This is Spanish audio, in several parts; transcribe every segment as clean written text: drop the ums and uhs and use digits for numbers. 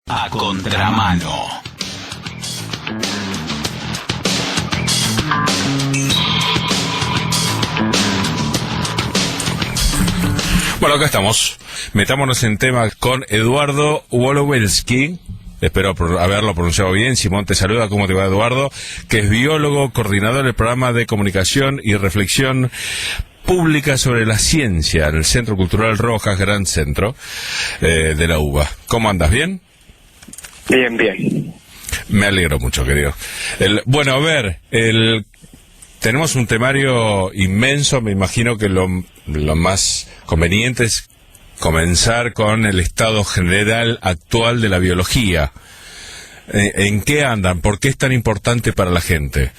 A contramano. Bueno, acá estamos. Metámonos en tema con Eduardo Wolowelsky. Espero haberlo pronunciado bien. Simón te saluda. ¿Cómo te va, Eduardo? Que es biólogo, coordinador del programa de comunicación y reflexión pública sobre la ciencia en el Centro Cultural Rojas, Gran Centro de la UBA. ¿Cómo andas? ¿Bien? Bien, bien. Me alegro mucho, querido. Bueno, a ver, tenemos un temario inmenso. Me imagino que lo más conveniente es comenzar con el estado general actual de la biología. ¿En qué andan? ¿Por qué es tan importante para la gente?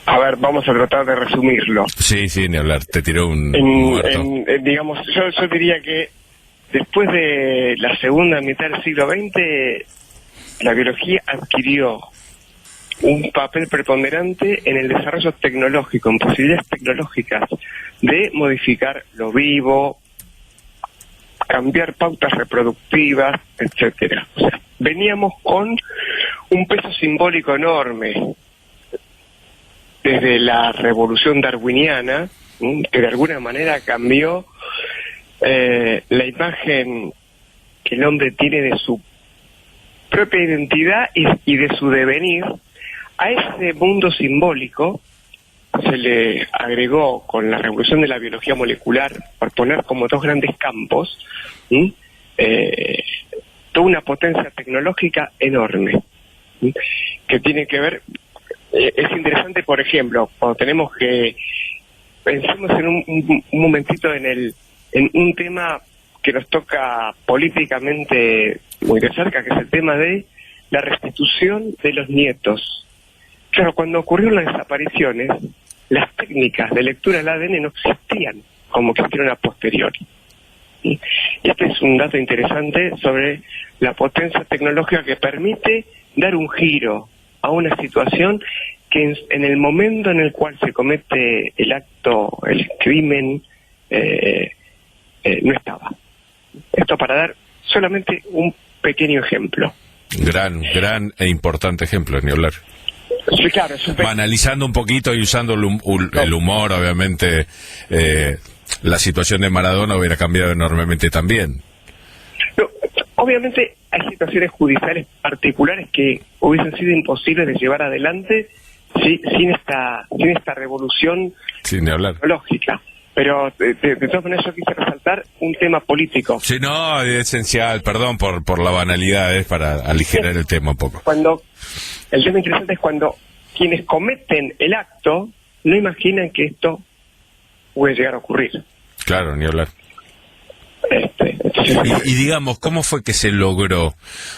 A ver, vamos a tratar de resumirlo. Sí, ni hablar. Te tiró un muerto. Digamos, yo diría que después de la segunda mitad del siglo XX, la biología adquirió un papel preponderante en el desarrollo tecnológico, en posibilidades tecnológicas de modificar lo vivo, cambiar pautas reproductivas, etcétera. O sea, veníamos con un peso simbólico enorme desde la revolución darwiniana, que de alguna manera cambió la imagen que el hombre tiene de su propia identidad y de su devenir. A ese mundo simbólico se le agregó, con la revolución de la biología molecular, por poner como dos grandes campos, toda una potencia tecnológica enorme, que tiene que ver, es interesante, por ejemplo, cuando tenemos que, pensemos en un momentito en un tema que nos toca políticamente muy de cerca, que es el tema de la restitución de los nietos. Claro, cuando ocurrieron las desapariciones, las técnicas de lectura del ADN no existían como existieron a posteriori. Y este es un dato interesante sobre la potencia tecnológica que permite dar un giro a una situación que en el momento en el cual se comete el acto, el crimen, no estaba. Esto para dar solamente un pequeño ejemplo. Gran e importante ejemplo, ni hablar. Sí, claro, analizando un poquito y usando el humor, obviamente, la situación de Maradona hubiera cambiado enormemente también. No, obviamente hay situaciones judiciales particulares que hubiesen sido imposibles de llevar adelante sin esta revolución tecnológica. Pero de todas maneras yo quise resaltar un tema político. Sí, no, es esencial, perdón por la banalidad, es para aligerar el tema un poco. El tema interesante es cuando quienes cometen el acto no imaginan que esto puede llegar a ocurrir. Claro, ni hablar. Y digamos, ¿cómo fue que se logró?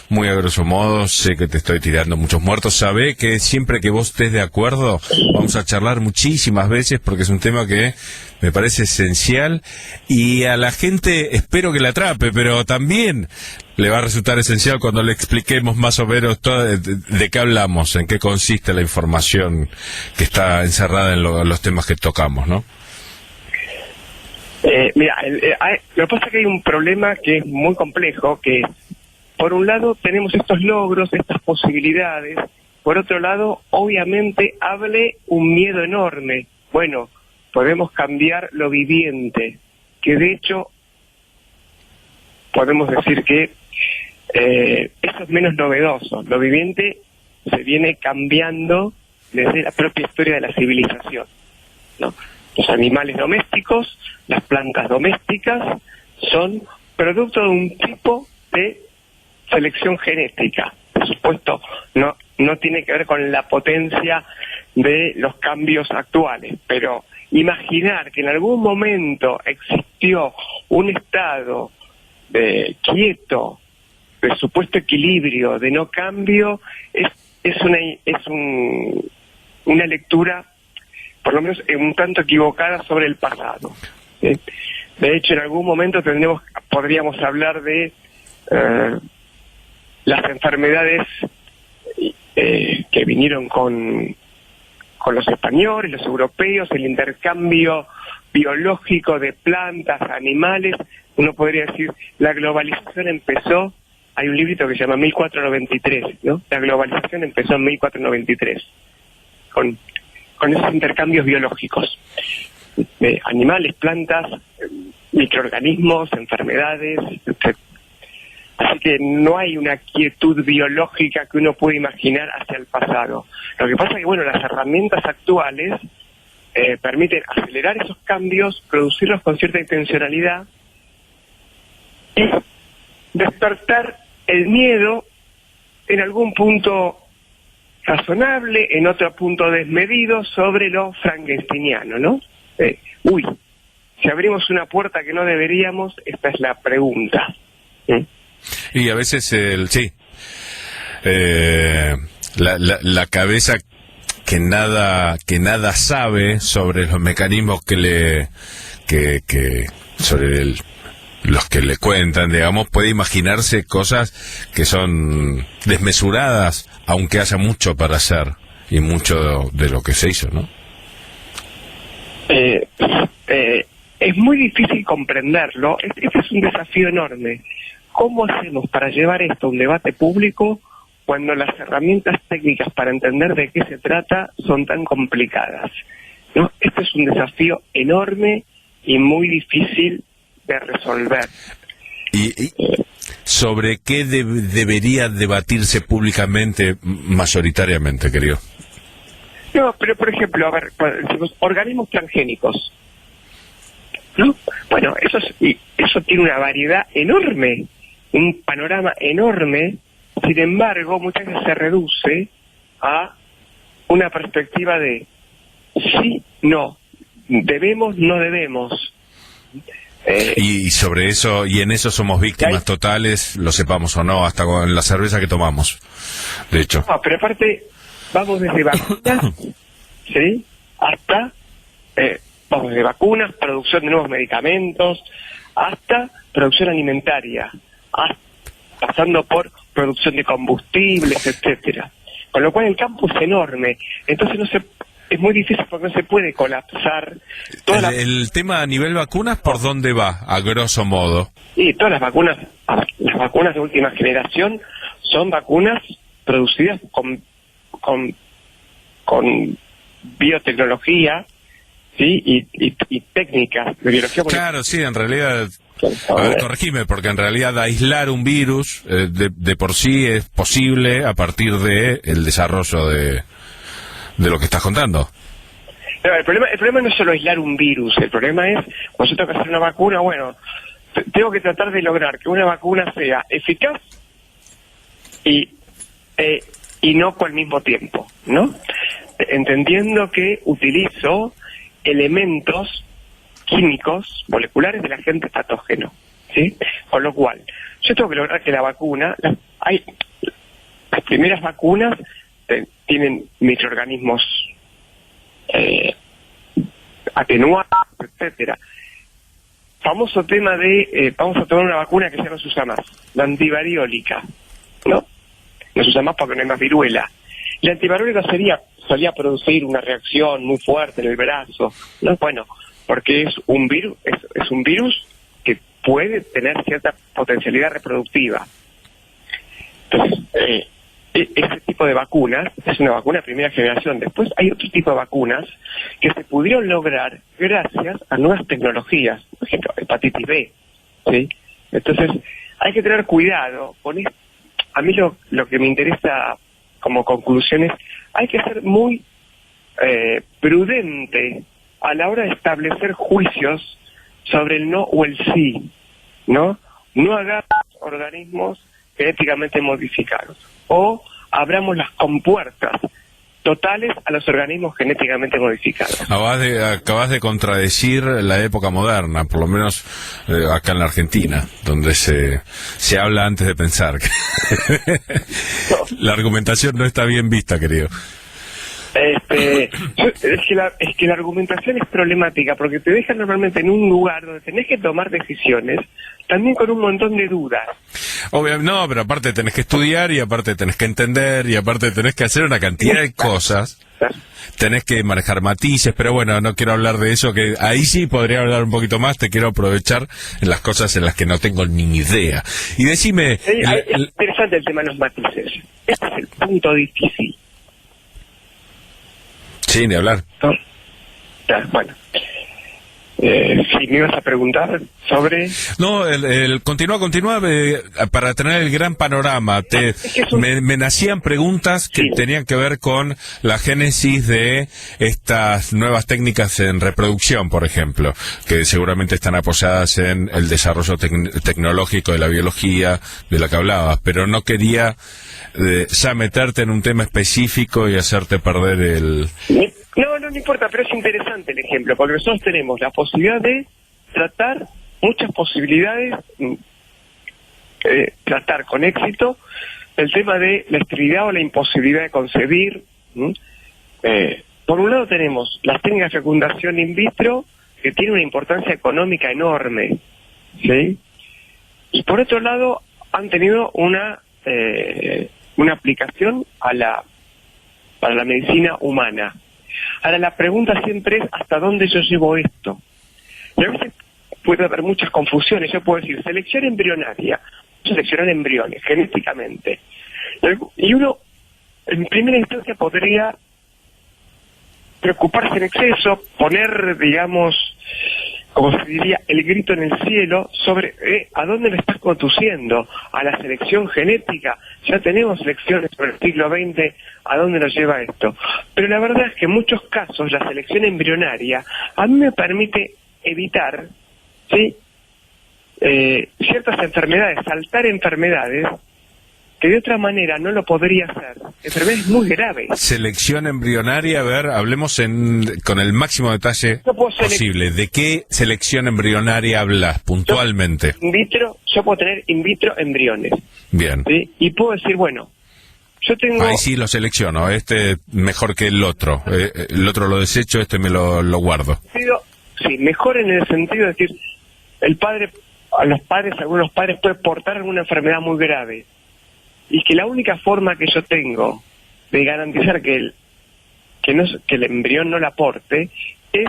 Muy a grosso modo, sé que te estoy tirando muchos muertos. Sabé que siempre que vos estés de acuerdo, vamos a charlar muchísimas veces porque es un tema que me parece esencial y a la gente espero que la atrape, pero también le va a resultar esencial cuando le expliquemos más o menos de qué hablamos, en qué consiste la información que está encerrada en los temas que tocamos, ¿no? Mira, lo que pasa es que hay un problema que es muy complejo, que por un lado tenemos estos logros, estas posibilidades, por otro lado, obviamente, hable un miedo enorme. Bueno, podemos cambiar lo viviente, que de hecho podemos decir que eso es menos novedoso. Lo viviente se viene cambiando desde la propia historia de la civilización, ¿no? Los animales domésticos, las plantas domésticas, son producto de un tipo de selección genética. Por supuesto, no tiene que ver con la potencia de los cambios actuales, pero imaginar que en algún momento existió un estado quieto, de supuesto equilibrio, de no cambio, es una lectura, por lo menos un tanto equivocada, sobre el pasado. De hecho, en algún momento podríamos hablar de las enfermedades que vinieron con los españoles, los europeos, el intercambio biológico de plantas, animales, uno podría decir, la globalización empezó, hay un librito que se llama 1493, ¿no? La globalización empezó en 1493, con esos intercambios biológicos, de animales, plantas, microorganismos, enfermedades, etc. Así que no hay una quietud biológica que uno puede imaginar hacia el pasado. Lo que pasa es que, bueno, las herramientas actuales permiten acelerar esos cambios, producirlos con cierta intencionalidad y despertar el miedo en algún punto razonable, en otro punto desmedido, sobre lo frankensteiniano, ¿no? Si abrimos una puerta que no deberíamos, esta es la pregunta. Y a veces la cabeza que nada sabe sobre los mecanismos sobre los que le cuentan, digamos, puede imaginarse cosas que son desmesuradas, aunque haya mucho para hacer y mucho de lo que se hizo, ¿no? Es muy difícil comprenderlo. Este es un desafío enorme. ¿Cómo hacemos para llevar esto a un debate público cuando las herramientas técnicas para entender de qué se trata son tan complicadas? ¿No? Este es un desafío enorme y muy difícil de resolver. ¿Y sobre qué debería debatirse públicamente mayoritariamente, querido? No, pero por ejemplo, a ver, cuando decimos organismos transgénicos, ¿no? Bueno, eso tiene una variedad enorme, un panorama enorme. Sin embargo, muchas veces se reduce a una perspectiva de sí, no, debemos, no debemos. Y sobre eso, y en eso somos víctimas totales, lo sepamos o no, hasta con la cerveza que tomamos, de hecho. No, pero aparte, vamos desde vacunas, ¿sí? Hasta, vamos desde vacunas, producción de nuevos medicamentos, hasta producción alimentaria, pasando por producción de combustibles, etcétera. Con lo cual el campo es enorme. Entonces es muy difícil porque no se puede colapsar toda el tema a nivel vacunas, ¿por dónde va, a grosso modo? Y todas las vacunas de última generación son vacunas producidas con biotecnología, ¿sí? y técnicas de biología. Claro, sí, en realidad, a ver, corregime, porque en realidad aislar un virus de por sí es posible a partir de el desarrollo de lo que estás contando. No, el problema no es solo aislar un virus, el problema es, cuando yo tengo que hacer una vacuna, bueno, tengo que tratar de lograr que una vacuna sea eficaz y inocua al mismo tiempo, ¿no? Entendiendo que utilizo elementos químicos, moleculares del agente patógeno, ¿sí? Con lo cual, yo tengo que lograr que la vacuna, las primeras vacunas tienen microorganismos atenuados, etcétera. Famoso tema de, vamos a tomar una vacuna que ya no se usa más, la antivariólica, ¿no? No se usa más porque no hay más viruela. La antivariólica solía producir una reacción muy fuerte en el brazo, ¿no? Bueno, porque es un virus que puede tener cierta potencialidad reproductiva. Entonces, ese tipo de vacunas es una vacuna de primera generación. Después hay otro tipo de vacunas que se pudieron lograr gracias a nuevas tecnologías, por ejemplo, hepatitis B, ¿sí? Entonces, hay que tener cuidado con esto. A mí lo que me interesa como conclusión es, hay que ser muy prudente a la hora de establecer juicios sobre el no o el sí, ¿no? No hagamos organismos genéticamente modificados, o abramos las compuertas totales a los organismos genéticamente modificados. Acabas de contradecir la época moderna, por lo menos acá en la Argentina, donde se habla antes de pensar. No. La argumentación no está bien vista, querido. Es que la argumentación es problemática porque te deja normalmente en un lugar donde tenés que tomar decisiones también con un montón de dudas. Obviamente, no, pero aparte tenés que estudiar y aparte tenés que entender y aparte tenés que hacer una cantidad de cosas Tenés que manejar matices, pero bueno, no quiero hablar de eso, que ahí sí podría hablar un poquito más, te quiero aprovechar en las cosas en las que no tengo ni idea. Y decime... Es interesante el tema de los matices. Este es el punto difícil. Sí, ni hablar. ¿No? Ya, bueno. Si me ibas a preguntar sobre... No, continúa, para tener el gran panorama. Me nacían preguntas que tenían que ver con la génesis de estas nuevas técnicas en reproducción, por ejemplo, que seguramente están apoyadas en el desarrollo tecnológico de la biología de la que hablabas, pero no quería ya meterte en un tema específico y hacerte perder el... No importa, pero es interesante el ejemplo, porque nosotros tenemos la posibilidad de tratar muchas posibilidades, tratar con éxito el tema de la esterilidad o la imposibilidad de concebir. Por un lado tenemos las técnicas de fecundación in vitro, que tienen una importancia económica enorme, ¿sí? Y por otro lado han tenido una aplicación para la medicina humana. Ahora la pregunta siempre es ¿hasta dónde yo llevo esto? Y a veces puede haber muchas confusiones. Yo puedo decir selección embrionaria, seleccionar embriones genéticamente. Y uno en primera instancia podría preocuparse en exceso, poner, digamos, como se diría, el grito en el cielo sobre ¿a dónde me estás conduciendo? ¿A la selección genética? Ya tenemos selecciones por el siglo XX, ¿a dónde nos lleva esto? Pero la verdad es que en muchos casos la selección embrionaria a mí me permite evitar, ¿sí?, ciertas enfermedades, saltar enfermedades que de otra manera no lo podría hacer. Enfermedades muy graves. Selección embrionaria, a ver, hablemos con el máximo detalle posible. ¿De qué selección embrionaria hablas puntualmente? Yo puedo tener in vitro embriones. Bien. ¿Sí? Y puedo decir, bueno, yo tengo... Ahí sí lo selecciono, este mejor que el otro. El otro lo desecho, este me lo guardo. Sí, mejor en el sentido de decir, algunos padres pueden portar alguna enfermedad muy grave. Y que la única forma que yo tengo de garantizar que el embrión no la porte es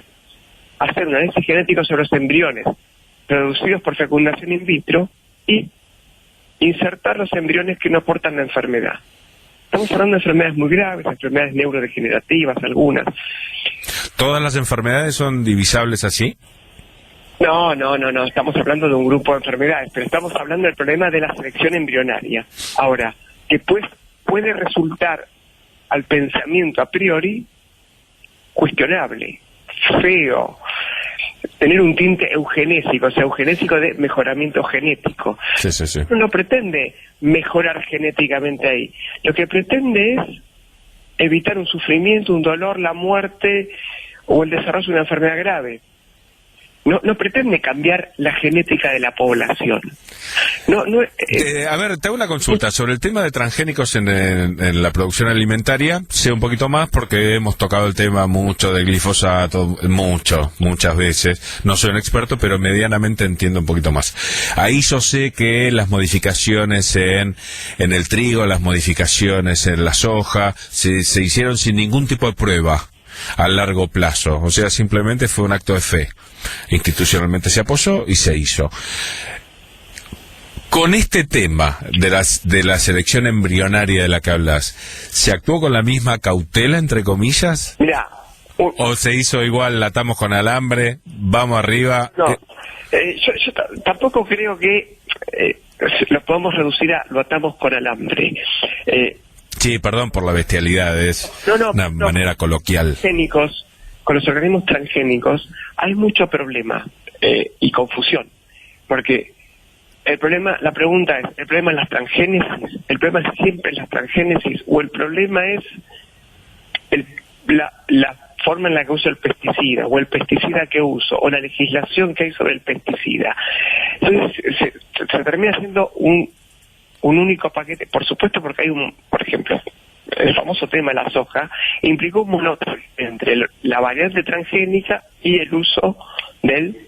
hacer un análisis genético sobre los embriones producidos por fecundación in vitro y insertar los embriones que no portan la enfermedad. Estamos hablando de enfermedades muy graves, enfermedades neurodegenerativas, algunas. ¿Todas las enfermedades son divisables así? No, estamos hablando de un grupo de enfermedades, pero estamos hablando del problema de la selección embrionaria. Ahora, que puede resultar al pensamiento a priori cuestionable, feo, tener un tinte eugenésico, o sea, eugenésico de mejoramiento genético. Sí. Uno no pretende mejorar genéticamente ahí, lo que pretende es evitar un sufrimiento, un dolor, la muerte o el desarrollo de una enfermedad grave. No pretende cambiar la genética de la población. A ver, te hago una consulta sobre el tema de transgénicos en la producción alimentaria. Sé un poquito más porque hemos tocado el tema mucho del glifosato, muchas veces. No soy un experto, pero medianamente entiendo un poquito más. Ahí yo sé que las modificaciones en el trigo, las modificaciones en la soja, se hicieron sin ningún tipo de prueba a largo plazo, o sea, simplemente fue un acto de fe. Institucionalmente se apoyó y se hizo. Con este tema de la selección embrionaria de la que hablas, ¿se actuó con la misma cautela, entre comillas? Mirá, ¿O se hizo igual, la atamos con alambre, vamos arriba? No, yo tampoco creo que lo podemos reducir a lo atamos con alambre. Sí, perdón por la bestialidad, es una manera coloquial. Con los organismos transgénicos hay mucho problema y confusión, porque el problema es las transgénesis, el problema es siempre las transgénesis, o el problema es la forma en la que uso el pesticida, o el pesticida que uso, o la legislación que hay sobre el pesticida. Entonces se termina siendo un único paquete, por supuesto, porque hay por ejemplo, el famoso tema de la soja implicó un monopolio entre la variante transgénica y el uso de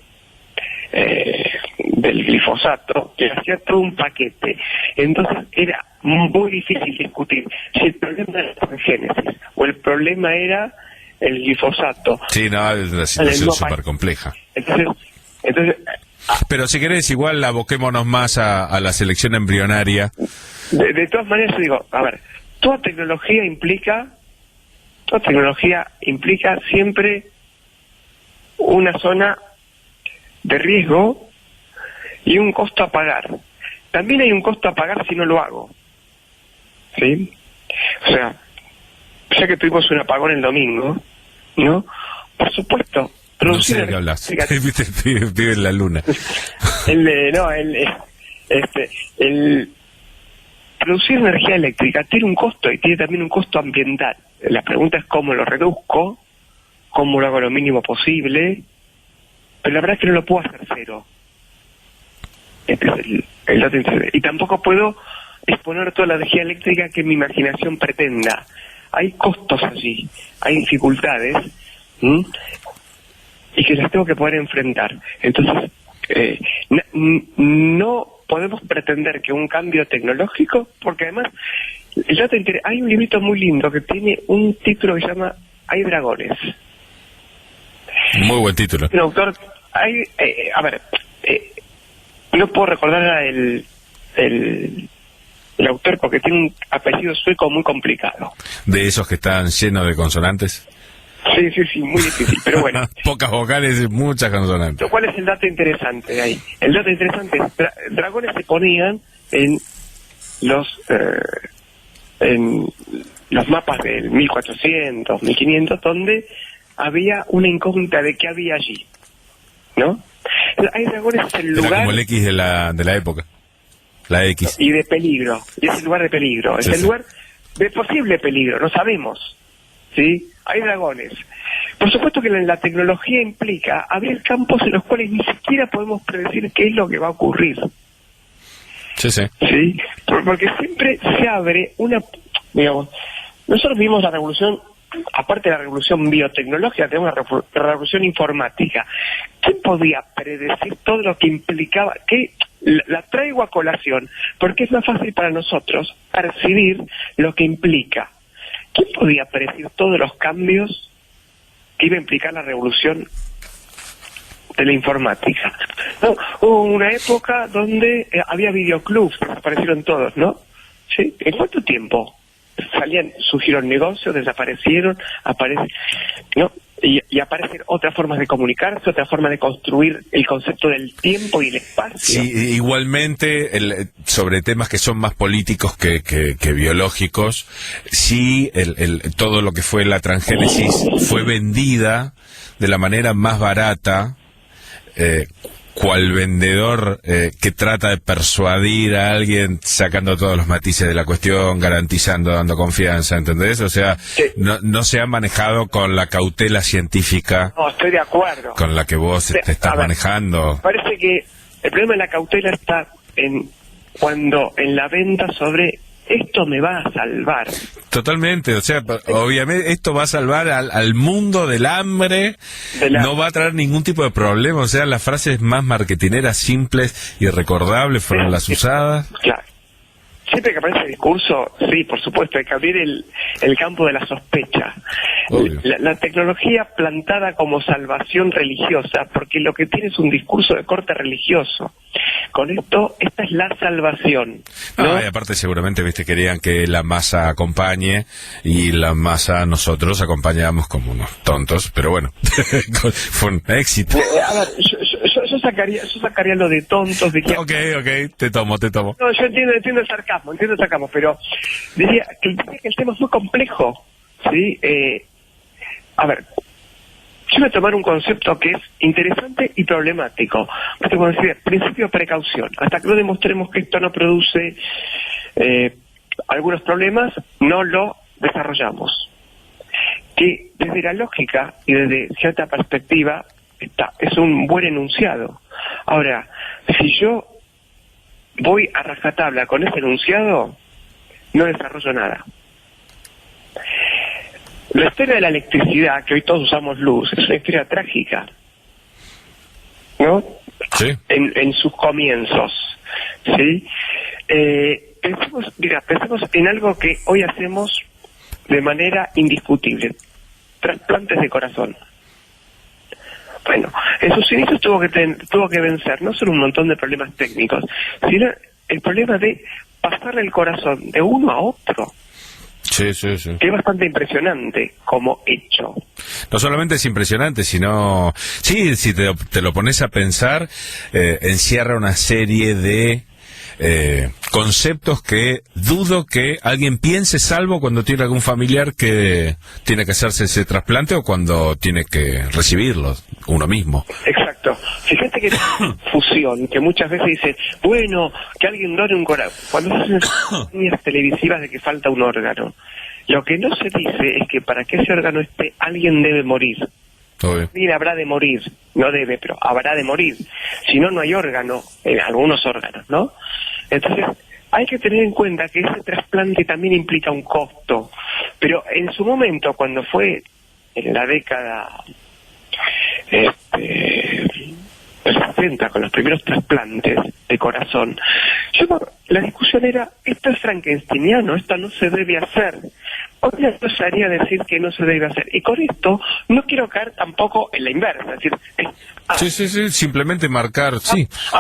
del glifosato, que hacía todo un paquete. Entonces era muy difícil discutir si el problema era la génesis o el problema era el glifosato. Sí, no, es una situación súper compleja. Entonces, pero si querés, igual aboquémonos más a la selección embrionaria. De todas maneras, yo digo, a ver, toda tecnología implica siempre una zona de riesgo y un costo a pagar. También hay un costo a pagar si no lo hago, ¿sí? O sea, ya que tuvimos un apagón el domingo, ¿no? Por supuesto, producir... No sé de qué hablas. Vive en la luna. Producir energía eléctrica tiene un costo y tiene también un costo ambiental. La pregunta es cómo lo reduzco, cómo lo hago lo mínimo posible, pero la verdad es que no lo puedo hacer cero. Este es el dato interesante. Y tampoco puedo disponer toda la energía eléctrica que mi imaginación pretenda. Hay costos allí, hay dificultades, y que las tengo que poder enfrentar. Entonces, no podemos pretender que un cambio tecnológico, porque además, hay un librito muy lindo que tiene un título que se llama Hay dragones. Muy buen título. Un autor, no puedo recordar el autor porque tiene un apellido sueco muy complicado. ¿De esos que están llenos de consonantes? Sí, muy difícil, pero bueno. Pocas vocales y muchas consonantes. ¿Cuál es el dato interesante ahí? El dato interesante es, dragones se ponían en los mapas del 1400, 1500, donde había una incógnita de qué había allí, ¿no? Hay dragones es el lugar... Era como el X de la época. La X. Y de peligro. Y es el lugar de peligro. Es el lugar de posible peligro. No sabemos. ¿Sí? Hay dragones. Por supuesto que la tecnología implica abrir campos en los cuales ni siquiera podemos predecir qué es lo que va a ocurrir. Sí. ¿Sí? Porque siempre se abre una... Digamos, nosotros vimos la revolución... Aparte de la revolución biotecnológica, tenemos la revolución informática. ¿Quién podía predecir todo lo que implicaba? Que la traigo a colación, porque es más fácil para nosotros percibir lo que implica. ¿Quién podía predecir todos los cambios que iba a implicar la revolución de la informática? No, hubo una época donde había videoclubs, desaparecieron todos, ¿no? ¿Sí? ¿En cuánto tiempo? Surgieron negocios, desaparecieron, ¿no? Y aparecen otras formas de comunicarse, otras formas de construir el concepto del tiempo y el espacio. Sí, igualmente, sobre temas que son más políticos que biológicos, sí, todo lo que fue la transgénesis fue vendida de la manera más barata, cual vendedor que trata de persuadir a alguien sacando todos los matices de la cuestión, garantizando, dando confianza, ¿entendés? O sea, sí. no se ha manejado con la cautela científica. No, estoy de acuerdo. Con la que vos te estás manejando. Parece que el problema de la cautela está en la venta sobre esto me va a salvar. Totalmente, o sea, obviamente esto va a salvar al mundo del hambre, no va a traer ningún tipo de problema, o sea, las frases más marketineras, simples y recordables fueron las usadas. Claro. Siempre que aparece el discurso, sí, por supuesto, hay que abrir el campo de la sospecha. La tecnología plantada como salvación religiosa, porque lo que tiene es un discurso de corte religioso. Con esto, esta es la salvación, ¿no? Y aparte seguramente, querían que la masa acompañe, y la masa nosotros acompañamos como unos tontos, pero bueno, fue un éxito. A ver, yo sacaría lo de tontos. Ok, te tomo. No, yo entiendo el sarcasmo, pero diría que el tema es muy complejo, ¿sí? A ver, yo voy a tomar un concepto que es interesante y problemático. Como decía, principio de precaución. Hasta que no demostremos que esto no produce algunos problemas, no lo desarrollamos. Que desde la lógica y desde cierta perspectiva es un buen enunciado. Ahora, si yo voy a rajatabla con ese enunciado, no desarrollo nada. La historia de la electricidad, que hoy todos usamos luz, es una historia trágica, ¿no? Sí. En sus comienzos, ¿sí? Pensemos en algo que hoy hacemos de manera indiscutible: trasplantes de corazón. Bueno, en sus inicios tuvo que vencer no solo un montón de problemas técnicos, sino el problema de pasarle el corazón de uno a otro. Sí. Que es bastante impresionante como hecho. No solamente es impresionante, sino... Sí, si te lo pones a pensar, encierra una serie de conceptos que dudo que alguien piense, salvo cuando tiene algún familiar que tiene que hacerse ese trasplante o cuando tiene que recibirlo uno mismo. Exacto. Fíjate que fusión, que muchas veces dice, bueno, que alguien done un corazón. Cuando se hacen líneas televisivas de que falta un órgano, lo que no se dice es que para que ese órgano esté, alguien debe morir. Alguien habrá de morir, no debe, pero habrá de morir. Si no, no hay órgano, en algunos órganos, ¿no? Entonces, hay que tener en cuenta que ese trasplante también implica un costo. Pero en su momento, cuando fue en la década de 60, con los primeros trasplantes de corazón, la discusión era, esto es frankensteiniano, esto no se debe hacer. Hoy me gustaría decir que no se debe hacer. Y con esto no quiero caer tampoco en la inversa. Es decir, sí, simplemente marcar,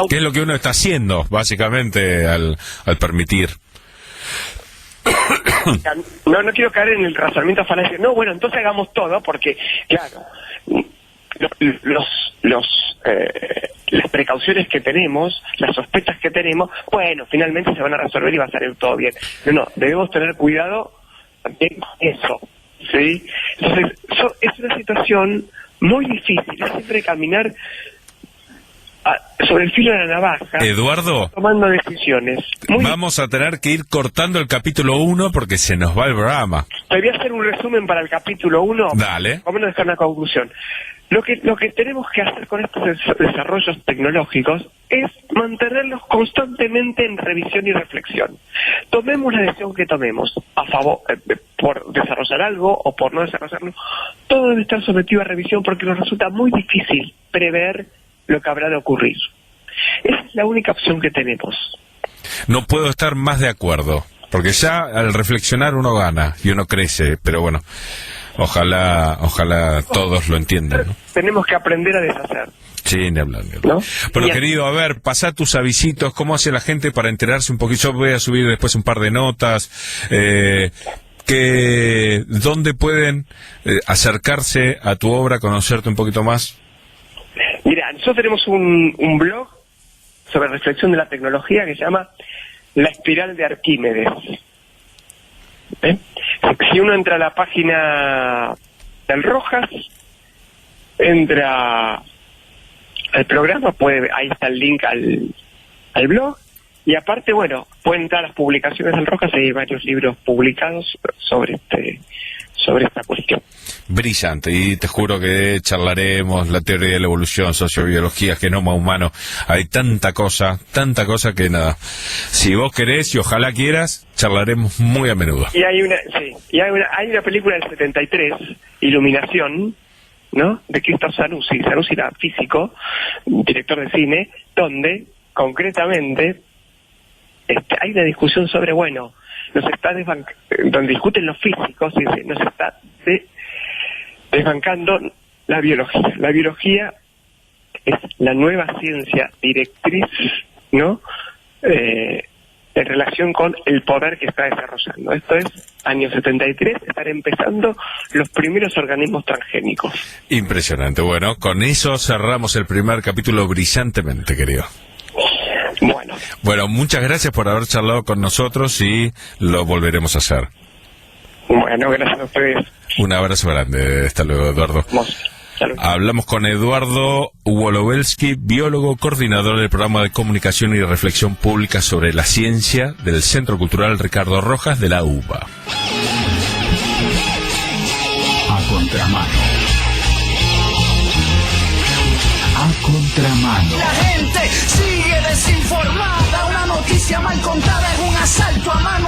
qué es lo que uno está haciendo, básicamente, al permitir. No quiero caer en el razonamiento falacio. No, bueno, entonces hagamos todo, porque, claro, las precauciones que tenemos, las sospechas que tenemos, bueno, finalmente se van a resolver y va a salir todo bien. No, debemos tener cuidado también con eso, ¿sí? Entonces, es una situación muy difícil, es siempre caminar sobre el filo de la navaja. Eduardo, tomando decisiones. Vamos a tener que ir cortando el capítulo 1 porque se nos va el programa. Te voy a hacer un resumen para el capítulo 1. Dale. Vamos a dejar una conclusión. Lo que tenemos que hacer con estos desarrollos tecnológicos es mantenerlos constantemente en revisión y reflexión. Tomemos la decisión que tomemos, a favor, por desarrollar algo o por no desarrollarlo, todo debe estar sometido a revisión porque nos resulta muy difícil prever lo que habrá de ocurrir. Esa es la única opción que tenemos. No puedo estar más de acuerdo, porque ya al reflexionar uno gana y uno crece, pero bueno, ojalá todos lo entiendan, ¿no? Tenemos que aprender a deshacer. Sí, ni hablar. ¿No? Pero querido, a ver, pasá tus avisitos, ¿cómo hace la gente para enterarse un poquito? Yo voy a subir después un par de notas, ¿dónde pueden acercarse a tu obra, conocerte un poquito más? Mira, nosotros tenemos un blog sobre reflexión de la tecnología que se llama La Espiral de Arquímedes. Si uno entra a la página del Rojas, entra al programa, ahí está el link al blog, y aparte, bueno, pueden entrar a las publicaciones del Rojas, hay varios libros publicados sobre esta cuestión. Brillante, y te juro que charlaremos la teoría de la evolución, sociobiología, genoma humano. Hay tanta cosa que nada. Si vos querés y ojalá quieras, charlaremos muy a menudo. Y hay una película del 73, Iluminación, ¿no? De Christoph Zanussi. Zanussi era físico, director de cine, donde concretamente hay una discusión sobre, bueno, donde discuten los físicos, y nos está desbancando la biología. La biología es la nueva ciencia directriz, ¿no? En relación con el poder que está desarrollando. Esto es año 73, están empezando los primeros organismos transgénicos. Impresionante. Bueno, con eso cerramos el primer capítulo brillantemente, querido. Bueno, muchas gracias por haber charlado con nosotros y lo volveremos a hacer. Bueno, gracias a ustedes. Un abrazo grande. Hasta luego, Eduardo. Hablamos con Eduardo Wolowelsky, biólogo, coordinador del programa de comunicación y reflexión pública sobre la ciencia del Centro Cultural Ricardo Rojas de la UBA. A contramano. A contramano. La gente sigue desinformada. Una noticia mal contada es un asalto a mano